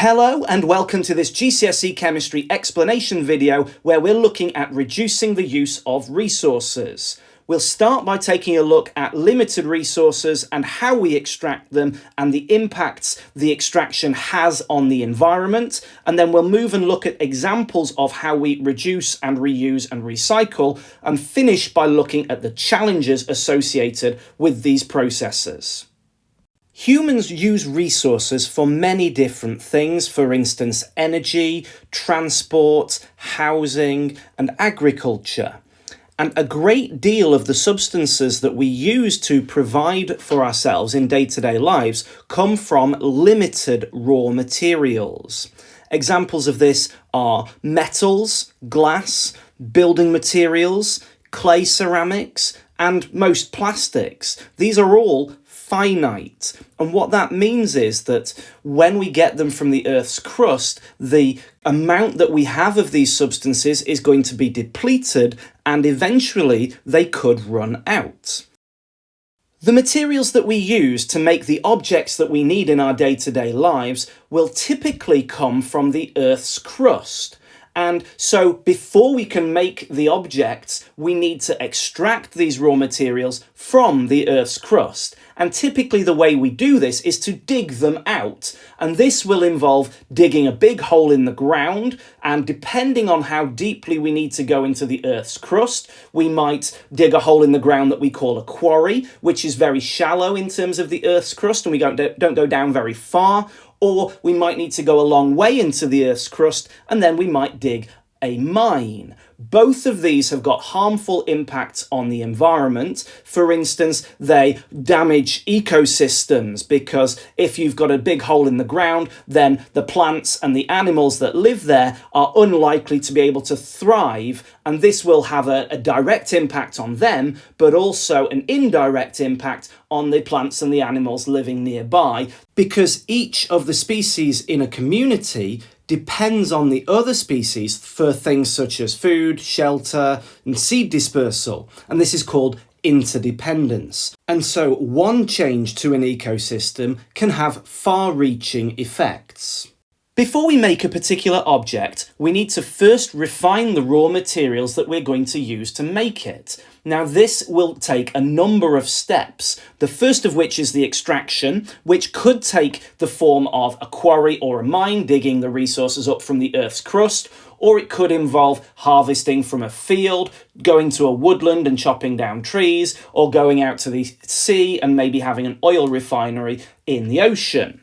Hello and welcome to this GCSE chemistry explanation video where we're looking at reducing the use of resources. We'll start by taking a look at limited resources and how we extract them and the impacts the extraction has on the environment, and then we'll move and look at examples of how we reduce and reuse and recycle, and finish by looking at the challenges associated with these processes. Humans use resources for many different things, for instance, energy, transport, housing, and agriculture. And a great deal of the substances that we use to provide for ourselves in day-to-day lives come from limited raw materials. Examples of this are metals, glass, building materials, clay ceramics, and most plastics. These are all finite, and what that means is that when we get them from the Earth's crust, the amount that we have of these substances is going to be depleted, and eventually they could run out. The materials that we use to make the objects that we need in our day-to-day lives will typically come from the Earth's crust. And so before we can make the objects, we need to extract these raw materials from the Earth's crust. And typically the way we do this is to dig them out. And this will involve digging a big hole in the ground, and depending on how deeply we need to go into the Earth's crust, we might dig a hole in the ground that we call a quarry, which is very shallow in terms of the Earth's crust, and we don't go down very far. Or we might need to go a long way into the Earth's crust, and then we might dig a mine. Both of these have got harmful impacts on the environment. For instance, they damage ecosystems, because if you've got a big hole in the ground, then the plants and the animals that live there are unlikely to be able to thrive, and this will have a direct impact on them, but also an indirect impact on the plants and the animals living nearby, because each of the species in a community depends on the other species for things such as food, shelter, and seed dispersal, and this is called interdependence. And so one change to an ecosystem can have far-reaching effects. Before we make a particular object, we need to first refine the raw materials that we're going to use to make it. Now, this will take a number of steps, the first of which is the extraction, which could take the form of a quarry or a mine, digging the resources up from the Earth's crust, or it could involve harvesting from a field, going to a woodland and chopping down trees, or going out to the sea and maybe having an oil refinery in the ocean.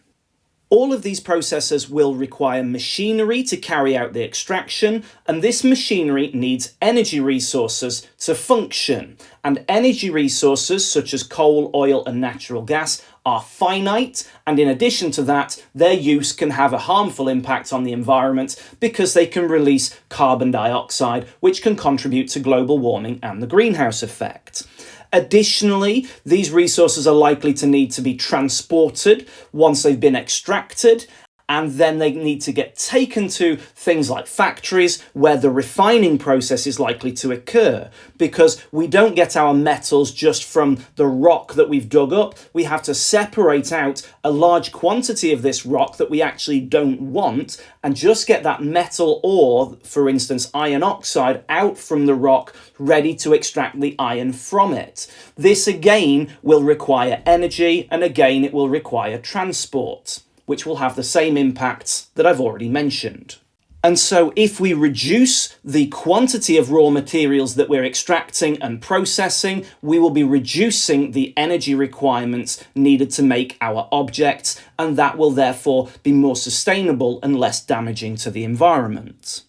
All of these processes will require machinery to carry out the extraction, and this machinery needs energy resources to function. And energy resources such as coal, oil, and natural gas are finite, and in addition to that, their use can have a harmful impact on the environment because they can release carbon dioxide, which can contribute to global warming and the greenhouse effect. Additionally, these resources are likely to need to be transported once they've been extracted, and then they need to get taken to things like factories where the refining process is likely to occur, because we don't get our metals just from the rock that we've dug up. We have to separate out a large quantity of this rock that we actually don't want and just get that metal ore, for instance iron oxide, out from the rock, ready to extract the iron from it. This again will require energy, and again it will require transport, which will have the same impacts that I've already mentioned. And so if we reduce the quantity of raw materials that we're extracting and processing, we will be reducing the energy requirements needed to make our objects, and that will therefore be more sustainable and less damaging to the environment.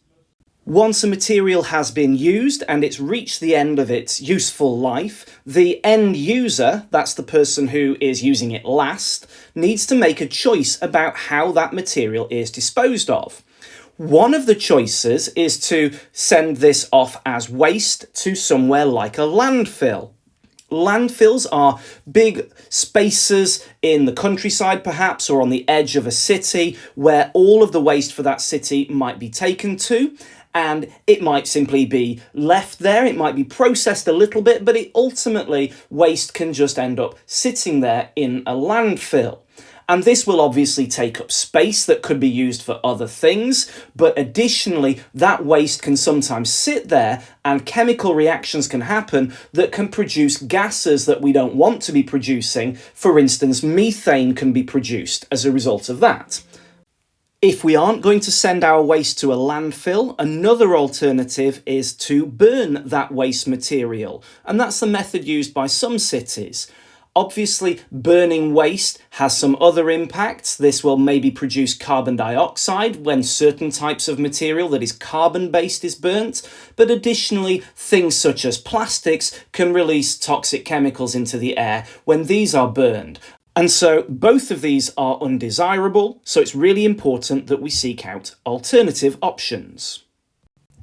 Once a material has been used and it's reached the end of its useful life, the end user, that's the person who is using it last, needs to make a choice about how that material is disposed of. One of the choices is to send this off as waste to somewhere like a landfill. Landfills are big spaces in the countryside perhaps, or on the edge of a city, where all of the waste for that city might be taken to, and it might simply be left there. It might be processed a little bit, but ultimately waste can just end up sitting there in a landfill. And this will obviously take up space that could be used for other things, but additionally, that waste can sometimes sit there and chemical reactions can happen that can produce gases that we don't want to be producing. For instance, methane can be produced as a result of that. If we aren't going to send our waste to a landfill, another alternative is to burn that waste material, and that's the method used by some cities. Obviously, burning waste has some other impacts. This will maybe produce carbon dioxide when certain types of material that is carbon-based is burnt, but additionally, things such as plastics can release toxic chemicals into the air when these are burned. And so both of these are undesirable, so it's really important that we seek out alternative options.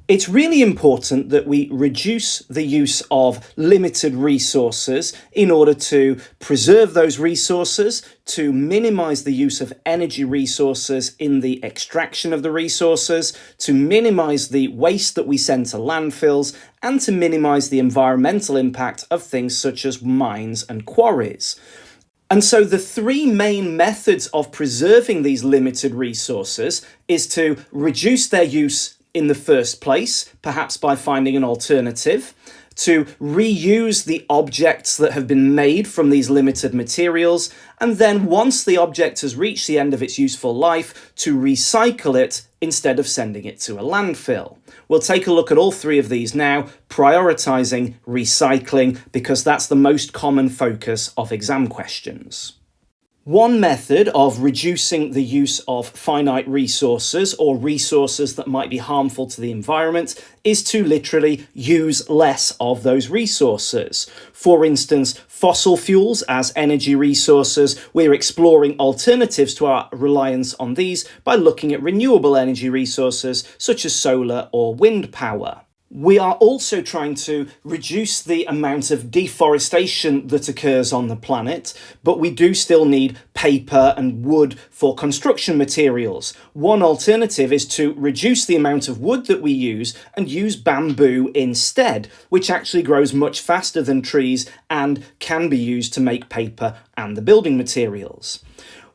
It's really important that we reduce the use of limited resources in order to preserve those resources, to minimize the use of energy resources in the extraction of the resources, to minimize the waste that we send to landfills, and to minimize the environmental impact of things such as mines and quarries. And so the three main methods of preserving these limited resources is to reduce their use in the first place, perhaps by finding an alternative, to reuse the objects that have been made from these limited materials, and then once the object has reached the end of its useful life, to recycle it instead of sending it to a landfill. We'll take a look at all three of these now, prioritizing recycling because that's the most common focus of exam questions. One method of reducing the use of finite resources or resources that might be harmful to the environment is to literally use less of those resources. For instance, fossil fuels as energy resources, we're exploring alternatives to our reliance on these by looking at renewable energy resources such as solar or wind power. We are also trying to reduce the amount of deforestation that occurs on the planet, but we do still need paper and wood for construction materials. One alternative is to reduce the amount of wood that we use and use bamboo instead, which actually grows much faster than trees and can be used to make paper and the building materials.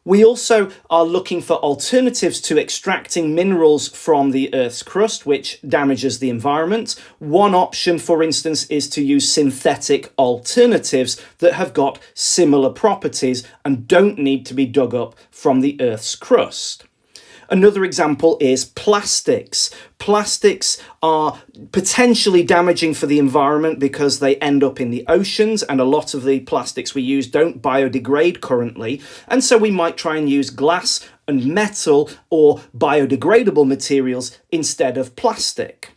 We also are looking for alternatives to extracting minerals from the Earth's crust, which damages the environment. One option, for instance, is to use synthetic alternatives that have got similar properties and don't need to be dug up from the Earth's crust. Another example is plastics. Plastics are potentially damaging for the environment because they end up in the oceans, and a lot of the plastics we use don't biodegrade currently. And so we might try and use glass and metal or biodegradable materials instead of plastic.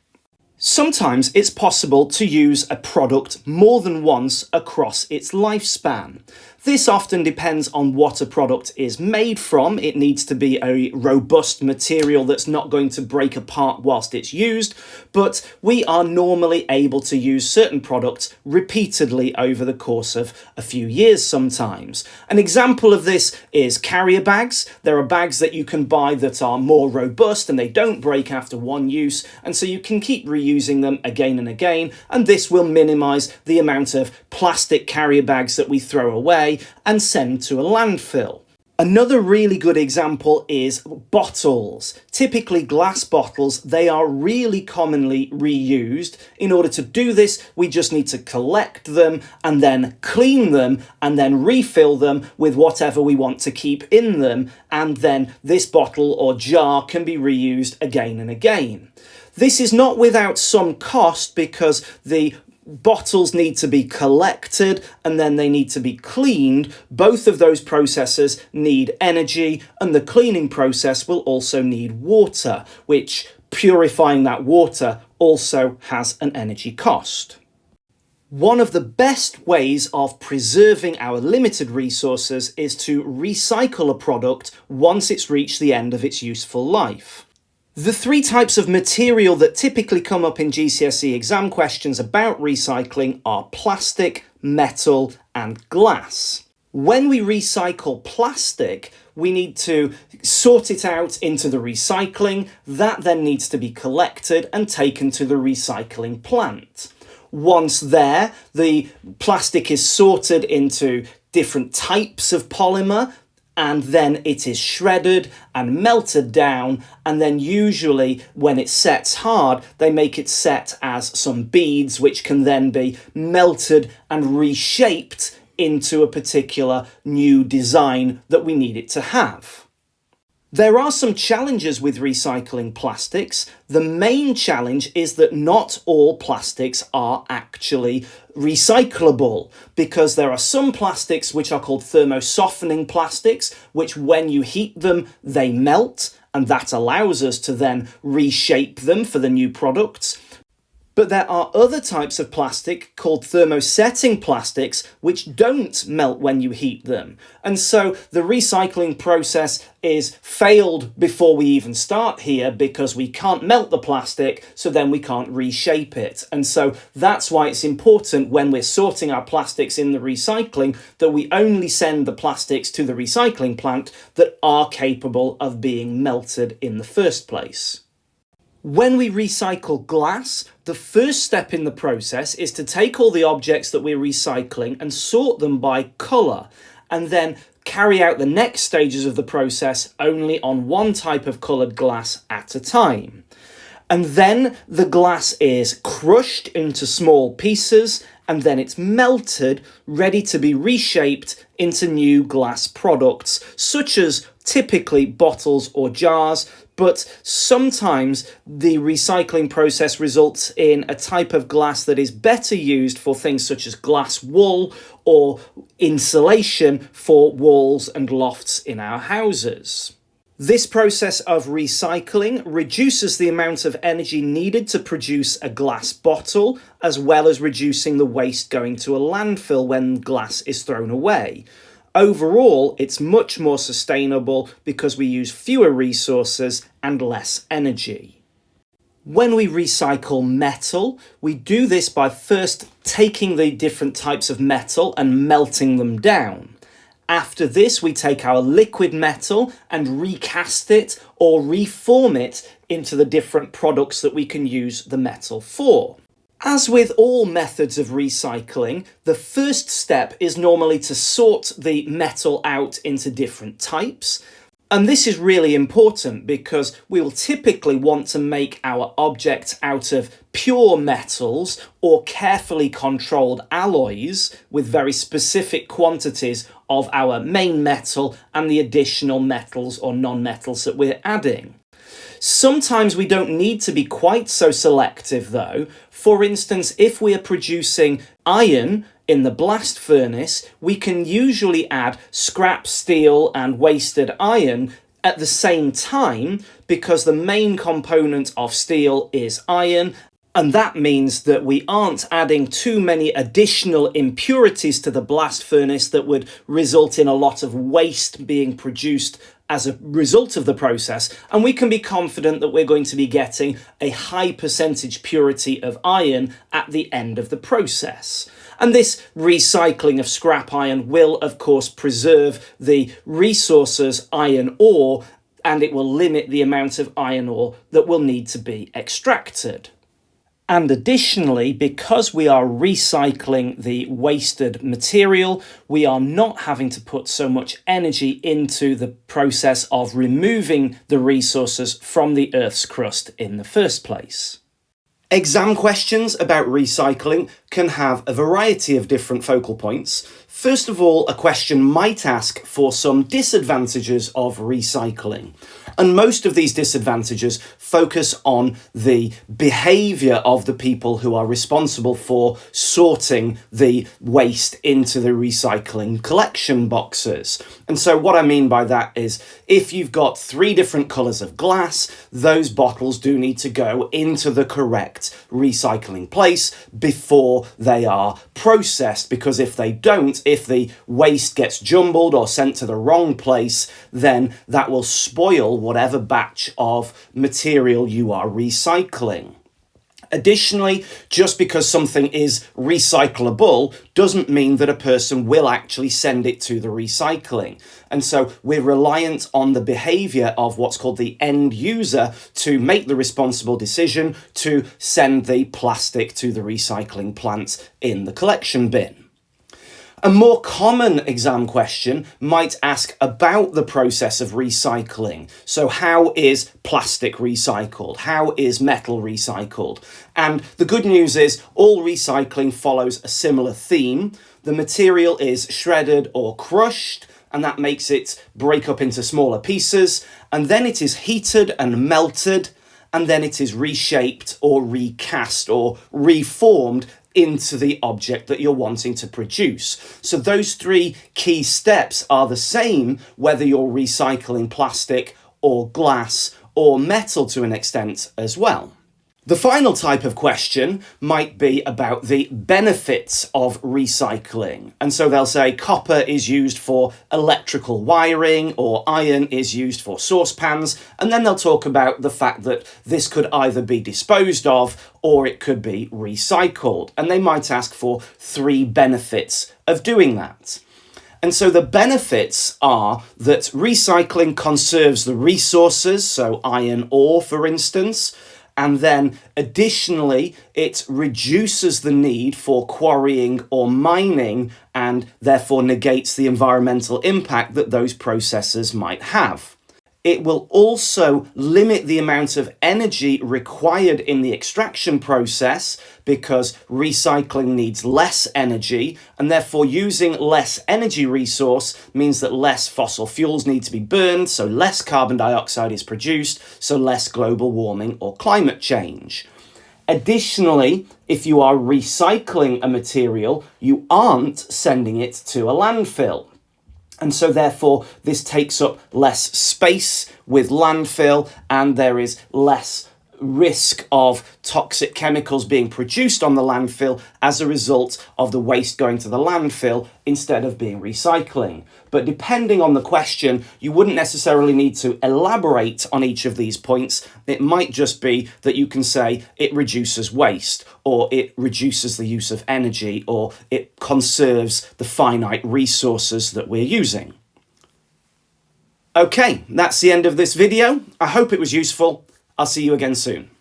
Sometimes it's possible to use a product more than once across its lifespan. This often depends on what a product is made from. It needs to be a robust material that's not going to break apart whilst it's used, but we are normally able to use certain products repeatedly over the course of a few years sometimes. An example of this is carrier bags. There are bags that you can buy that are more robust and they don't break after one use, and so you can keep reusing them again and again, and this will minimize the amount of plastic carrier bags that we throw away and send to a landfill. Another really good example is bottles. Typically glass bottles, they are really commonly reused. In order to do this, we just need to collect them and then clean them and then refill them with whatever we want to keep in them, and then this bottle or jar can be reused again and again. This is not without some cost because the bottles need to be collected and then they need to be cleaned. Both of those processes need energy, and the cleaning process will also need water, which purifying that water also has an energy cost. One of the best ways of preserving our limited resources is to recycle a product once it's reached the end of its useful life. The three types of material that typically come up in GCSE exam questions about recycling are plastic, metal, and glass. When we recycle plastic, we need to sort it out into the recycling. That then needs to be collected and taken to the recycling plant. Once there, the plastic is sorted into different types of polymer, and then it is shredded and melted down, and then usually when it sets hard, they make it set as some beads, which can then be melted and reshaped into a particular new design that we need it to have. There are some challenges with recycling plastics. The main challenge is that not all plastics are actually recyclable, because there are some plastics which are called thermosoftening plastics, which when you heat them, they melt, and that allows us to then reshape them for the new products. But there are other types of plastic called thermosetting plastics which don't melt when you heat them. And so the recycling process is failed before we even start here, because we can't melt the plastic, so then we can't reshape it. And so that's why it's important when we're sorting our plastics in the recycling that we only send the plastics to the recycling plant that are capable of being melted in the first place. When we recycle glass, the first step in the process is to take all the objects that we're recycling and sort them by colour, and then carry out the next stages of the process only on one type of coloured glass at a time. And then the glass is crushed into small pieces, and then it's melted, ready to be reshaped into new glass products, such as typically bottles or jars, but sometimes the recycling process results in a type of glass that is better used for things such as glass wool or insulation for walls and lofts in our houses. This process of recycling reduces the amount of energy needed to produce a glass bottle, as well as reducing the waste going to a landfill when glass is thrown away. Overall, it's much more sustainable because we use fewer resources and less energy. When we recycle metal, we do this by first taking the different types of metal and melting them down. After this, we take our liquid metal and recast it or reform it into the different products that we can use the metal for. As with all methods of recycling, the first step is normally to sort the metal out into different types. And this is really important because we will typically want to make our object out of pure metals or carefully controlled alloys with very specific quantities of our main metal and the additional metals or non-metals that we're adding. Sometimes we don't need to be quite so selective though. For instance, if we are producing iron in the blast furnace, we can usually add scrap steel and wasted iron at the same time because the main component of steel is iron, and that means that we aren't adding too many additional impurities to the blast furnace that would result in a lot of waste being produced as a result of the process, and we can be confident that we're going to be getting a high percentage purity of iron at the end of the process. And this recycling of scrap iron will, of course, preserve the resources iron ore, and it will limit the amount of iron ore that will need to be extracted. And additionally, because we are recycling the wasted material, we are not having to put so much energy into the process of removing the resources from the Earth's crust in the first place. Exam questions about recycling can have a variety of different focal points. First of all, a question might ask for some disadvantages of recycling. And most of these disadvantages focus on the behaviour of the people who are responsible for sorting the waste into the recycling collection boxes. And so what I mean by that is if you've got 3 different colours of glass, those bottles do need to go into the correct recycling place before they are processed, because if they don't, if the waste gets jumbled or sent to the wrong place, then that will spoil whatever batch of material you are recycling. Additionally, just because something is recyclable doesn't mean that a person will actually send it to the recycling. And so we're reliant on the behaviour of what's called the end user to make the responsible decision to send the plastic to the recycling plant in the collection bin. A more common exam question might ask about the process of recycling. So how is plastic recycled? How is metal recycled? And the good news is all recycling follows a similar theme. The material is shredded or crushed, and that makes it break up into smaller pieces, and then it is heated and melted, and then it is reshaped or recast or reformed into the object that you're wanting to produce. So those three key steps are the same whether you're recycling plastic or glass or metal to an extent as well. The final type of question might be about the benefits of recycling. And so they'll say copper is used for electrical wiring or iron is used for saucepans. And then they'll talk about the fact that this could either be disposed of or it could be recycled. And they might ask for 3 benefits of doing that. And so the benefits are that recycling conserves the resources, so iron ore, for instance. And then additionally, it reduces the need for quarrying or mining and therefore negates the environmental impact that those processes might have. It will also limit the amount of energy required in the extraction process because recycling needs less energy, and therefore using less energy resource means that less fossil fuels need to be burned, so less carbon dioxide is produced, so less global warming or climate change. Additionally, if you are recycling a material, you aren't sending it to a landfill. And so therefore, this takes up less space with landfill, and there is less risk of toxic chemicals being produced on the landfill as a result of the waste going to the landfill instead of being recycling. But depending on the question, you wouldn't necessarily need to elaborate on each of these points. It might just be that you can say it reduces waste, or it reduces the use of energy, or it conserves the finite resources that we're using. Okay, that's the end of this video. I hope it was useful. I'll see you again soon.